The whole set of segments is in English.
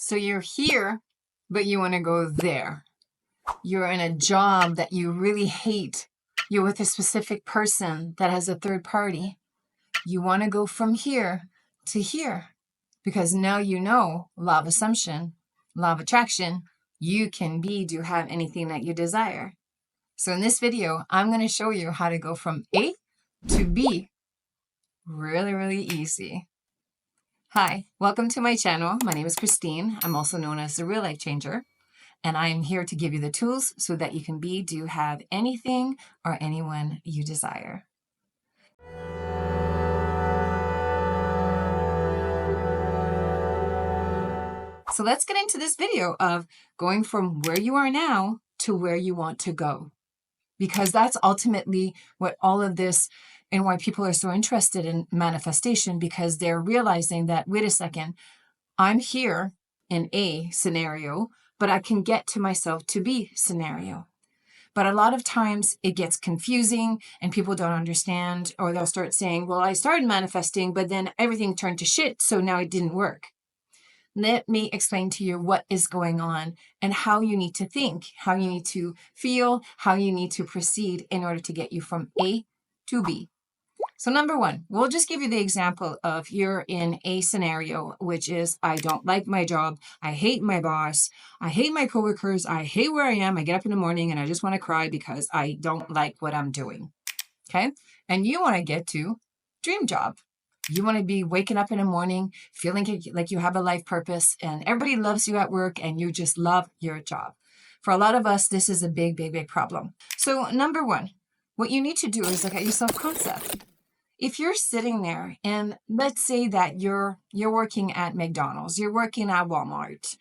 So you're here, but you want to go there. You're in a job that you really hate. You're with a specific person that has a third party. You want to go from here to here because now you know law of assumption, law of attraction. You can be, do, have anything that you desire. So in this video, I'm going to show you how to go from A to B really, really easy. Hi, welcome to my channel. My name is Christine. I'm also known as the Realifechanger, and I am here to give you the tools so that you can be, do, have anything or anyone you desire. So let's get into this video of going from where you are now to where you want to go, because that's ultimately what all of this and why people are so interested in manifestation, because they're realizing that, wait a second, I'm here in A scenario, but I can get to myself to B scenario. But a lot of times it gets confusing and people don't understand, or they'll start saying, well, I started manifesting, but then everything turned to shit, so now it didn't work. Let me explain to you what is going on and how you need to think, how you need to feel, how you need to proceed in order to get you from A to B. So number one, we'll just give you the example of you're in a scenario, which is I don't like my job. I hate my boss. I hate my coworkers. I hate where I am. I get up in the morning and I just want to cry because I don't like what I'm doing. Okay. And you want to get to dream job. You want to be waking up in the morning, feeling like you have a life purpose and everybody loves you at work and you just love your job. For a lot of us, this is a big, big, big problem. So number one, what you need to do is look at your self-concept. If you're sitting there and let's say that you're working at McDonald's, you're working at Walmart.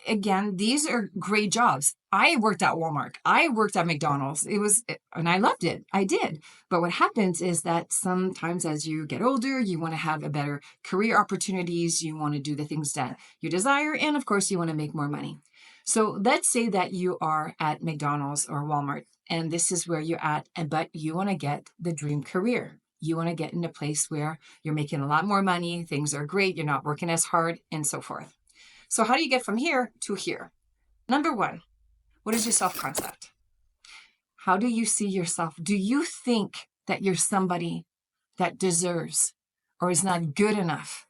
Again, these are great jobs. I worked at Walmart. I worked at McDonald's. And I loved it. I did. But what happens is that sometimes as you get older, you want to have a better career opportunities. You want to do the things that you desire. And of course, you want to make more money. So let's say that you are at McDonald's or Walmart, and this is where you're at, but you want to get the dream career. You want to get in a place where you're making a lot more money, things are great, you're not working as hard, and so forth. So how do you get from here to here? Number one, what is your self-concept? How do you see yourself? Do you think that you're somebody that deserves or is not good enough,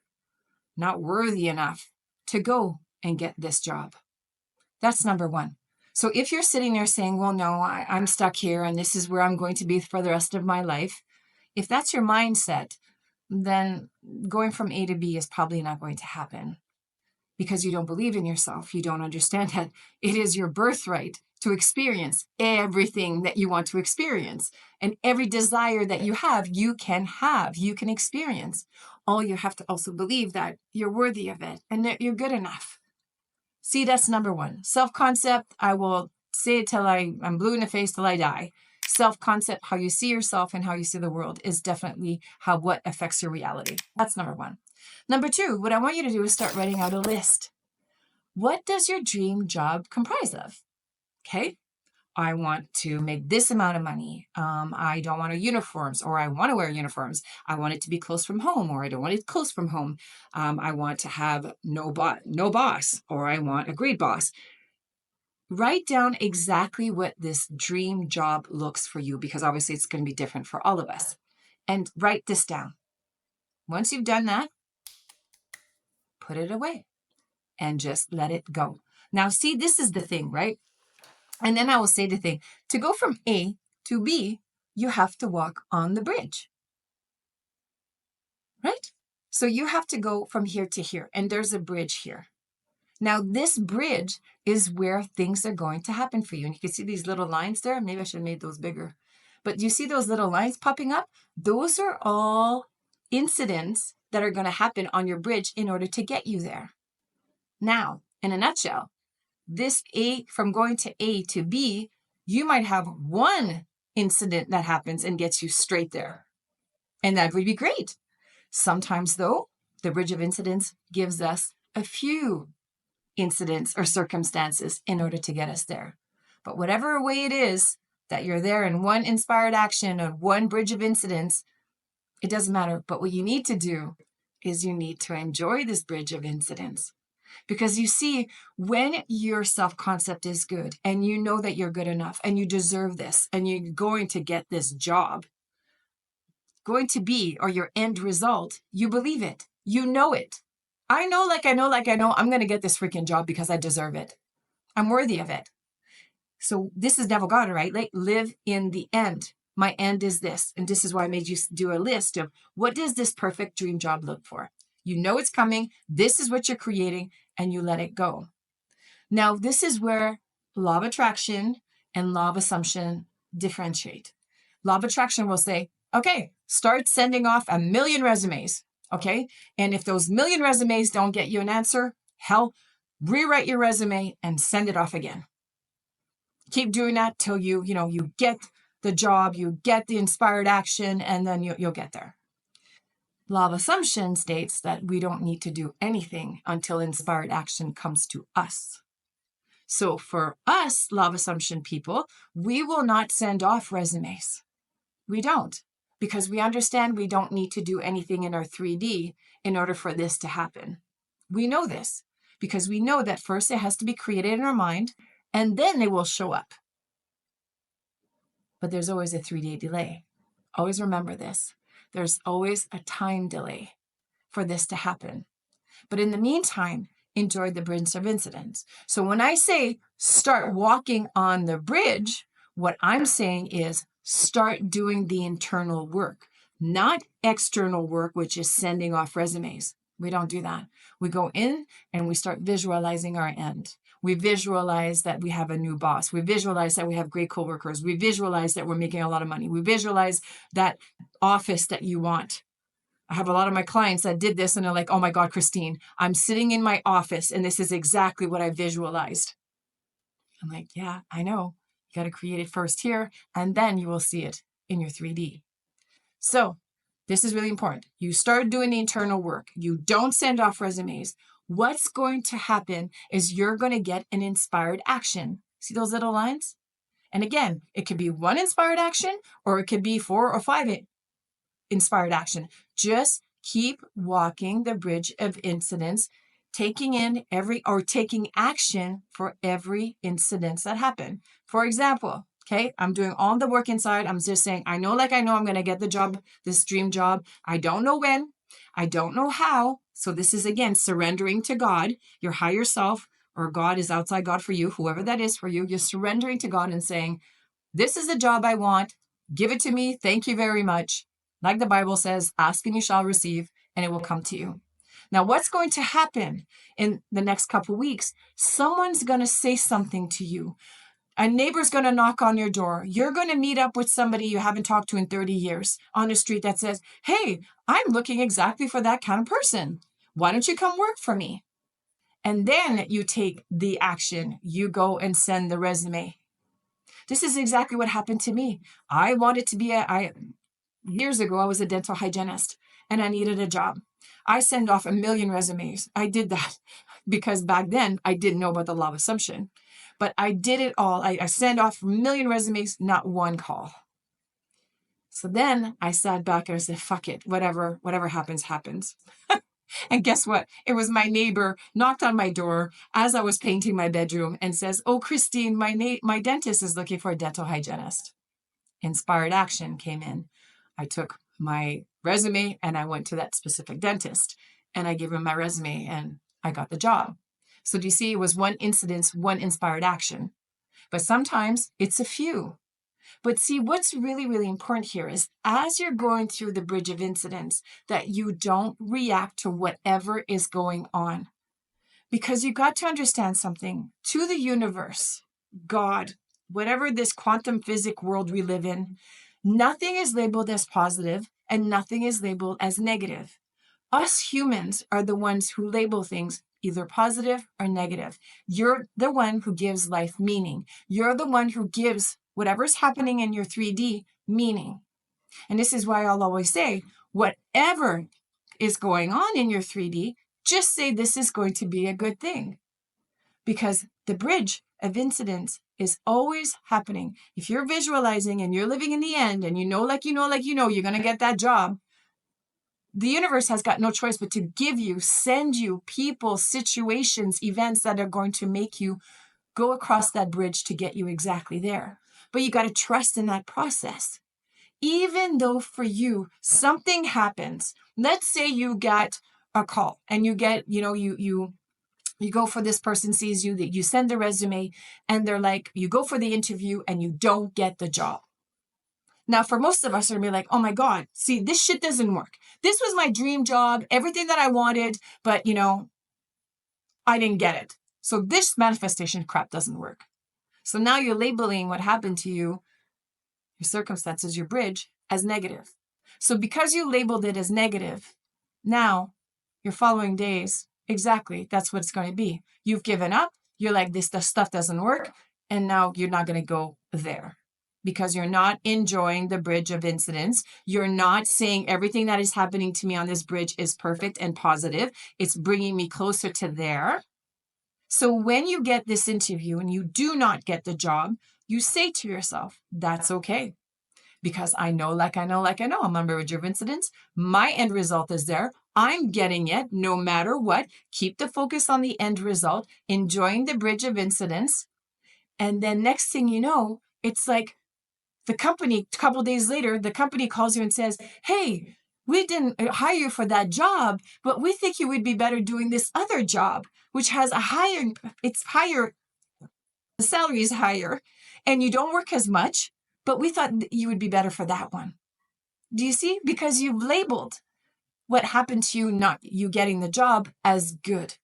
not worthy enough to go and get this job? That's number one. So if you're sitting there saying, well, no, I'm stuck here and this is where I'm going to be for the rest of my life, if that's your mindset, then going from A to B is probably not going to happen because you don't believe in yourself. You don't understand that it is your birthright to experience everything that you want to experience. And every desire that you can experience. All you have to also believe that you're worthy of it and that you're good enough. See, that's number one. Self-concept, I will say it till I'm blue in the face till I die. Self-concept, how you see yourself and how you see the world is definitely what affects your reality. That's number one. Number two, what I want you to do is start writing out a list. What does your dream job comprise of? Okay. I want to make this amount of money. I don't want uniforms, or I want to wear uniforms. I want it to be close from home, or I don't want it close from home. I want to have no boss, or I want a great boss. Write down exactly what this dream job looks for you, because obviously it's going to be different for all of us. And write this down. Once you've done that, put it away and just let it go. Now, see, this is the thing, right? And then I will say the thing. To go from A to B, you have to walk on the bridge, right? So you have to go from here to here, and there's a bridge here. Now, this bridge is where things are going to happen for you. And you can see these little lines there. Maybe I should have made those bigger. But you see those little lines popping up? Those are all incidents that are going to happen on your bridge in order to get you there. Now, in a nutshell, this A, from going to A to B, you might have one incident that happens and gets you straight there. And that would be great. Sometimes, though, the bridge of incidents gives us a few incidents or circumstances in order to get us there. But whatever way it is that you're there in one inspired action or one bridge of incidents, it doesn't matter. But what you need to do is you need to enjoy this bridge of incidents. Because you see, when your self-concept is good and you know that you're good enough and you deserve this and you're going to get this job, going to be, or your end result, you believe it. You know it. I know, I'm going to get this freaking job because I deserve it. I'm worthy of it. So this is Devil God, right? Like, live in the end. My end is this. And this is why I made you do a list of what does this perfect dream job look for? You know it's coming. This is what you're creating, and you let it go. Now, this is where law of attraction and law of assumption differentiate. Law of attraction will say, okay, start sending off 1,000,000 resumes. Okay. And if those 1,000,000 resumes don't get you an answer, hell, rewrite your resume and send it off again. Keep doing that till you get the job, you get the inspired action, and then you'll get there. Law of assumption states that we don't need to do anything until inspired action comes to us. So for us, law of assumption people, we will not send off resumes. We don't, because we understand we don't need to do anything in our 3D in order for this to happen. We know this because we know that first it has to be created in our mind, and then it will show up. But there's always a 3-day delay. Always remember this. There's always a time delay for this to happen. But in the meantime, enjoy the bridge of incidents. So when I say start walking on the bridge, what I'm saying is start doing the internal work, not external work, which is sending off resumes. We don't do that. We go in and we start visualizing our end. We visualize that we have a new boss. We visualize that we have great coworkers. We visualize that we're making a lot of money. We visualize that office that you want. I have a lot of my clients that did this and they're like, oh my God, Christine, I'm sitting in my office and this is exactly what I visualized. I'm like, yeah, I know. You got to create it first here and then you will see it in your 3D. So this is really important. You start doing the internal work. You don't send off resumes. What's going to happen is you're going to get an inspired action. See those little lines? And again, it could be one inspired action or it could be 4 or 5 inspired action. Just keep walking the bridge of incidents, taking action for every incident that happened. For example, okay, I'm doing all the work inside. I'm just saying, I know I'm going to get the job, this dream job. I don't know when, I don't know how. So this is, again, surrendering to God, your higher self, or God is outside God for you, whoever that is for you. You're surrendering to God and saying, this is the job I want. Give it to me. Thank you very much. Like the Bible says, ask and you shall receive, and it will come to you. Now, what's going to happen in the next couple of weeks? Someone's going to say something to you. A neighbor's going to knock on your door. You're going to meet up with somebody you haven't talked to in 30 years on the street that says, hey, I'm looking exactly for that kind of person. Why don't you come work for me? And then you take the action. You go and send the resume. This is exactly what happened to me. I wanted to be years ago, I was a dental hygienist and I needed a job. I sent off 1,000,000 resumes. I did that because back then I didn't know about the law of assumption, but I did it all. I sent off 1,000,000 resumes, not one call. So then I sat back and I said, fuck it, whatever happens, happens. And guess what? It was my neighbor knocked on my door as I was painting my bedroom and says, oh, Christine, my dentist is looking for a dental hygienist. Inspired action came in. I took my resume and I went to that specific dentist and I gave him my resume and I got the job. So do you see, it was one incident, one inspired action. But sometimes it's a few. But see, what's really, really important here is as you're going through the bridge of incidents, that you don't react to whatever is going on. Because you got to understand something. To the universe, God, whatever this quantum physics world we live in, nothing is labeled as positive and nothing is labeled as negative. Us humans are the ones who label things either positive or negative. You're the one who gives life meaning. You're the one who gives whatever's happening in your 3D meaning. And this is why I'll always say, whatever is going on in your 3D, just say this is going to be a good thing. Because the bridge of incidents is always happening. If you're visualizing and you're living in the end and you know, you're going to get that job, the universe has got no choice but to give you, send you people, situations, events that are going to make you go across that bridge to get you exactly there. But you got to trust in that process. Even though for you, something happens. Let's say you get a call and you get, you go for this person sees you, that you send the resume and they're like, you go for the interview and you don't get the job. Now, for most of us are gonna be like, oh my God, see, this shit doesn't work. This was my dream job, everything that I wanted, but I didn't get it. So this manifestation crap doesn't work. So now you're labeling what happened to you, your circumstances, your bridge, as negative. So because you labeled it as negative, now your following days, exactly, that's what it's going to be. You've given up. You're like, this stuff doesn't work. And now you're not going to go there because you're not enjoying the bridge of incidents. You're not saying everything that is happening to me on this bridge is perfect and positive. It's bringing me closer to there. So when you get this interview and you do not get the job, you say to yourself, that's okay. Because I know, I'm on my bridge of incidents. My end result is there. I'm getting it no matter what. Keep the focus on the end result, enjoying the bridge of incidents. And then next thing you know, it's like the company, a couple of days later, the company calls you and says, hey, we didn't hire you for that job, but we think you would be better doing this other job, which has it's higher, the salary is higher, and you don't work as much, but we thought you would be better for that one. Do you see? Because you've labeled what happened to you, not you getting the job, as good.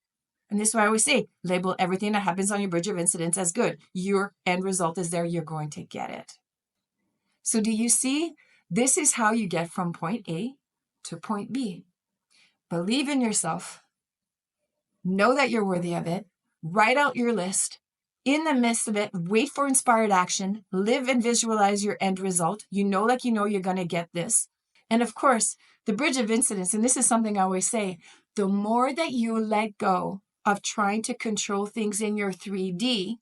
And this is why I always say, label everything that happens on your bridge of incidents as good. Your end result is there. You're going to get it. So do you see? This is how you get from point A to point B. Believe in yourself. Know that you're worthy of it. Write out your list. In the midst of it, wait for inspired action. Live and visualize your end result. You know you're going to get this. And of course, the bridge of incidents, and this is something I always say, the more that you let go of trying to control things in your 3D,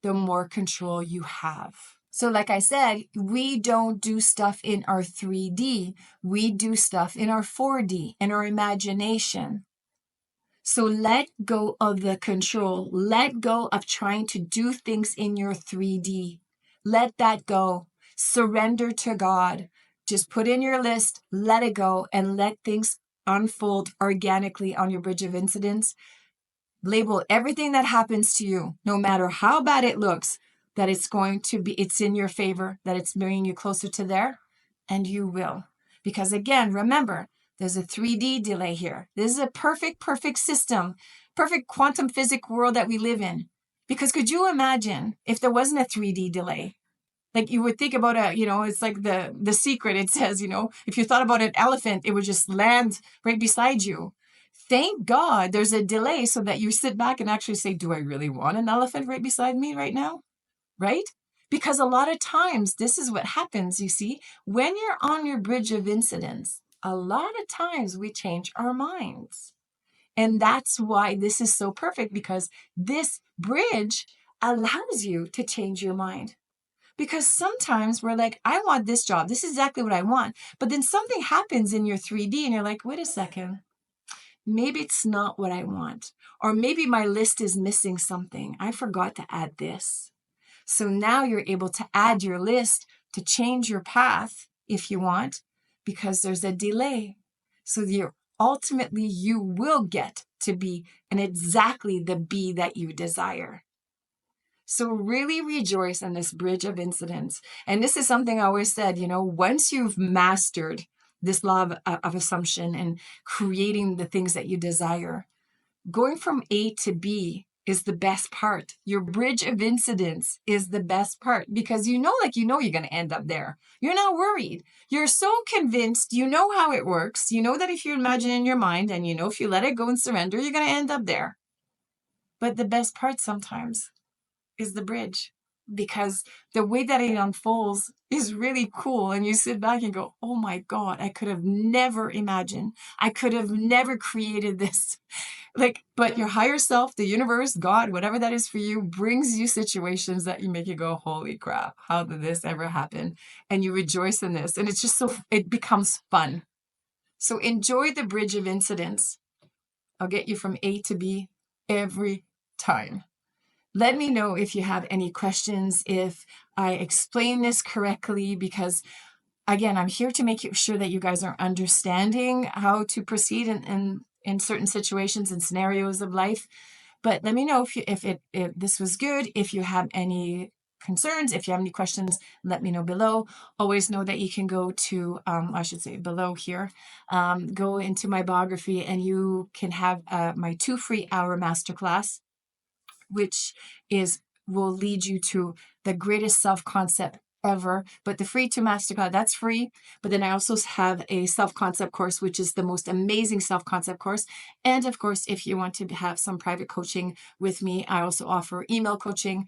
the more control you have. So like I said, we don't do stuff in our 3D. We do stuff in our 4D, in our imagination. So let go of the control. Let go of trying to do things in your 3D. Let that go. Surrender to God. Just put in your list, let it go, and let things unfold organically on your bridge of incidents. Label everything that happens to you, no matter how bad it looks, that it's in your favor, that it's bringing you closer to there, and you will. Because again, remember, there's a 3D delay here. This is a perfect system, perfect quantum physics world that we live in. Because could you imagine if there wasn't a 3D delay? Like you would think about it's like the secret. It says, if you thought about an elephant, it would just land right beside you. Thank God there's a delay so that you sit back and actually say, do I really want an elephant right beside me right now? Right? Because a lot of times this is what happens, you see, when you're on your bridge of incidents, a lot of times we change our minds. And that's why this is so perfect, because this bridge allows you to change your mind. Because sometimes we're like, I want this job. This is exactly what I want. But then something happens in your 3D and you're like, wait a second. Maybe it's not what I want. Or maybe my list is missing something. I forgot to add this. So now you're able to add your list to change your path if you want, because there's a delay. So ultimately you will get to be exactly the B that you desire. So really rejoice in this bridge of incidents. And this is something I always said, once you've mastered this law of assumption and creating the things that you desire, going from A to B is the best part. Your bridge of incidents is the best part, because you're going to end up there. You're not worried. You're so convinced, you know how it works. You know that if you imagine in your mind and if you let it go and surrender, you're going to end up there. But the best part sometimes is the bridge, because the way that it unfolds is really cool. And you sit back and go, oh my God, I could have never imagined. I could have never created this. But your higher self, the universe, God, whatever that is for you, brings you situations that you make you go, holy crap, how did this ever happen? And you rejoice in this. And it's just it becomes fun. So enjoy the bridge of incidents. I'll get you from A to B every time. Let me know if you have any questions, if I explain this correctly, because again, I'm here to make sure that you guys are understanding how to proceed in certain situations and scenarios of life. But let me know if this was good. If you have any concerns, if you have any questions, let me know below. Always know that you can go to, I should say below here, go into my biography and you can have my 2 free hour masterclass, which will lead you to the greatest self-concept ever. But the free to masterclass, that's free. But then I also have a self-concept course, which is the most amazing self-concept course. And of course, if you want to have some private coaching with me, I also offer email coaching.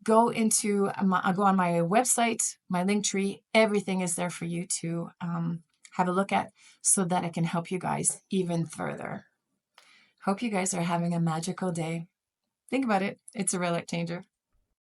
Go on my website, my link tree. Everything is there for you to have a look at so that I can help you guys even further. Hope you guys are having a magical day. Think about it. It's a real life changer.